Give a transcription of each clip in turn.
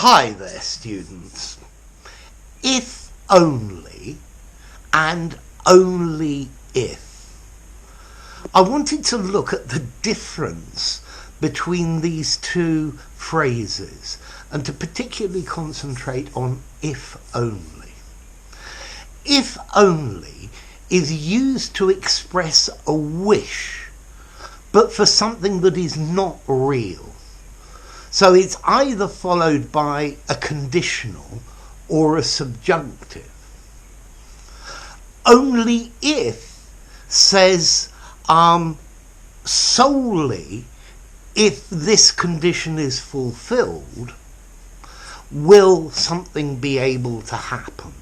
Hi there, students. If only and only if. I wanted to look at the difference between these two phrases and to particularly concentrate on if only. If only is used to express a wish, but for something that is not real. So it's either followed by a conditional or a subjunctive. Only if says solely if this condition is fulfilled will something be able to happen.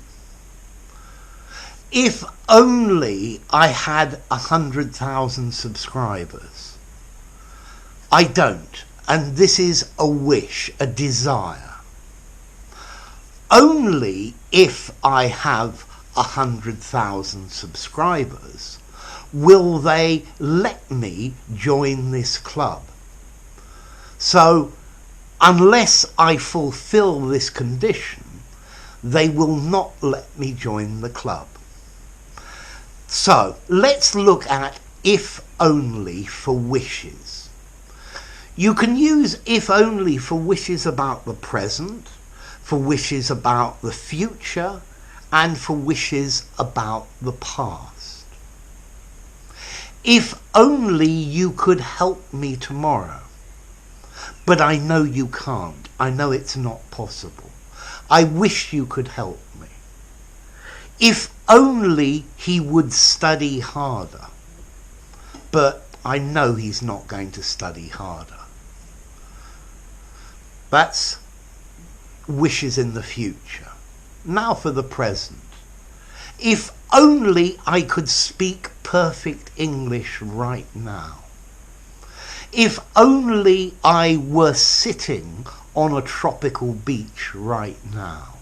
If only I had 100,000 subscribers. I don't. And this is a wish, a desire. Only if I have 100,000 subscribers will they let me join this club. So, unless I fulfill this condition, they will not let me join the club. So, let's look at if only for wishes. You can use if only for wishes about the present, for wishes about the future, and for wishes about the past. If only you could help me tomorrow. But I know you can't. I know it's not possible. I wish you could help me. If only he would study harder. But I know he's not going to study harder. That's wishes in the future. Now for the present. If only I could speak perfect English right now. If only I were sitting on a tropical beach right now.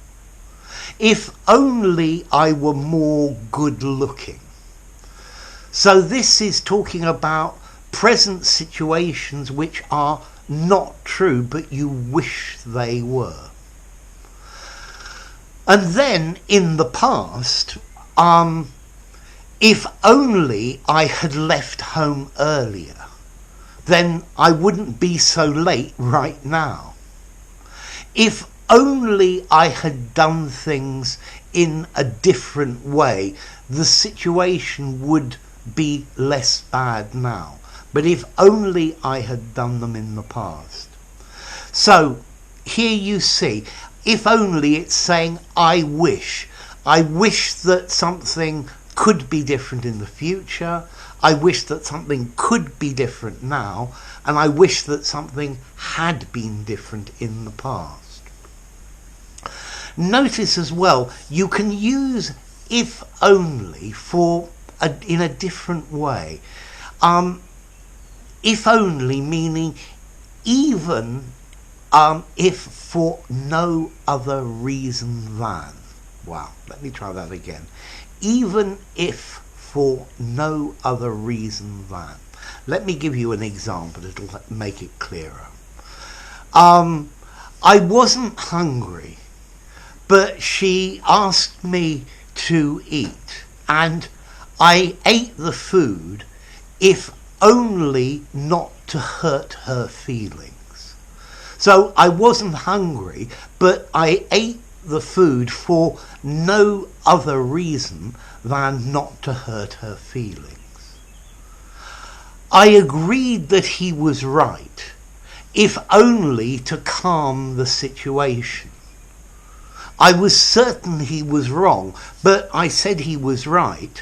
If only I were more good looking. So this is talking about present situations which are not true, but you wish they were. And then in the past, if only I had left home earlier, then I wouldn't be so late right now. If only I had done things in a different way, the situation would be less bad now. But if only I had done them in the past. So here you see, if only it's saying I wish. I wish that something could be different in the future. I wish that something could be different now. And I wish that something had been different in the past. Notice as well, you can use if only in a different way. If only meaning even if for no other reason than. Wow, let me try that again. Even if for no other reason than. Let me give you an example, it'll make it clearer. I wasn't hungry, but she asked me to eat, and I ate the food if only not to hurt her feelings. So I wasn't hungry, but I ate the food for no other reason than not to hurt her feelings. I agreed that he was right, if only to calm the situation. I was certain he was wrong, but I said he was right,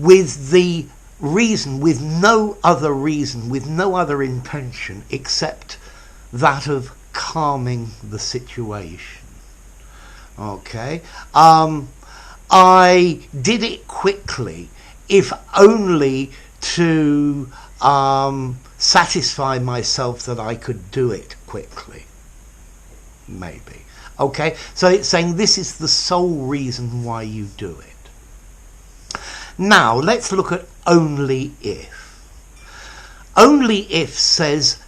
with the reason, with no other reason, with no other intention except that of calming the situation. Okay? I did it quickly, if only to satisfy myself that I could do it quickly. Maybe. Okay? So it's saying this is the sole reason why you do it. Now, let's look at only if. Only if says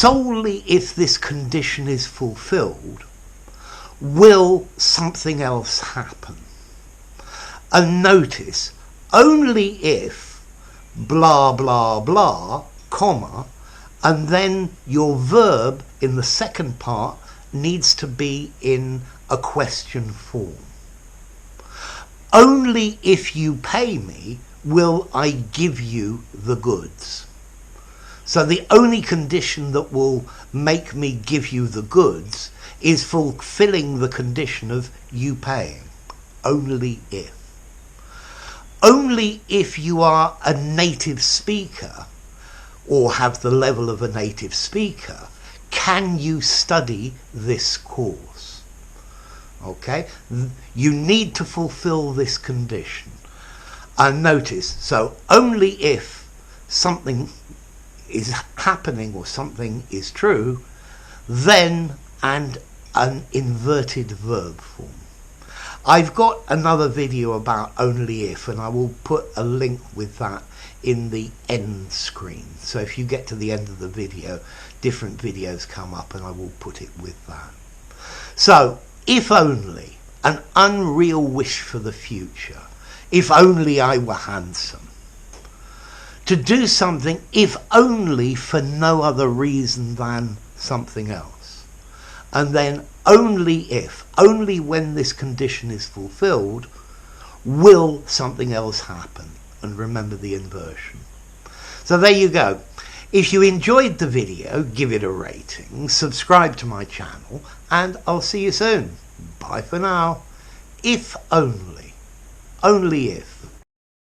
solely if this condition is fulfilled will something else happen. And notice, only if blah blah blah, comma, and then your verb in the second part needs to be in a question form. Only if you pay me will I give you the goods. So the only condition that will make me give you the goods is fulfilling the condition of you paying. Only if. Only if you are a native speaker or have the level of a native speaker can you study this course. Okay? You need to fulfill this condition. And notice, so only if something is happening or something is true, then and an inverted verb form. I've got another video about only if, and I will put a link with that in the end screen. So if you get to the end of the video, different videos come up and I will put it with that. So, if only, an unreal wish for the future. If only I were handsome. To do something if only for no other reason than something else. And then only if, only when this condition is fulfilled, will something else happen. And remember the inversion. So there you go. If you enjoyed the video, give it a rating, subscribe to my channel, and I'll see you soon. Bye for now. If only if.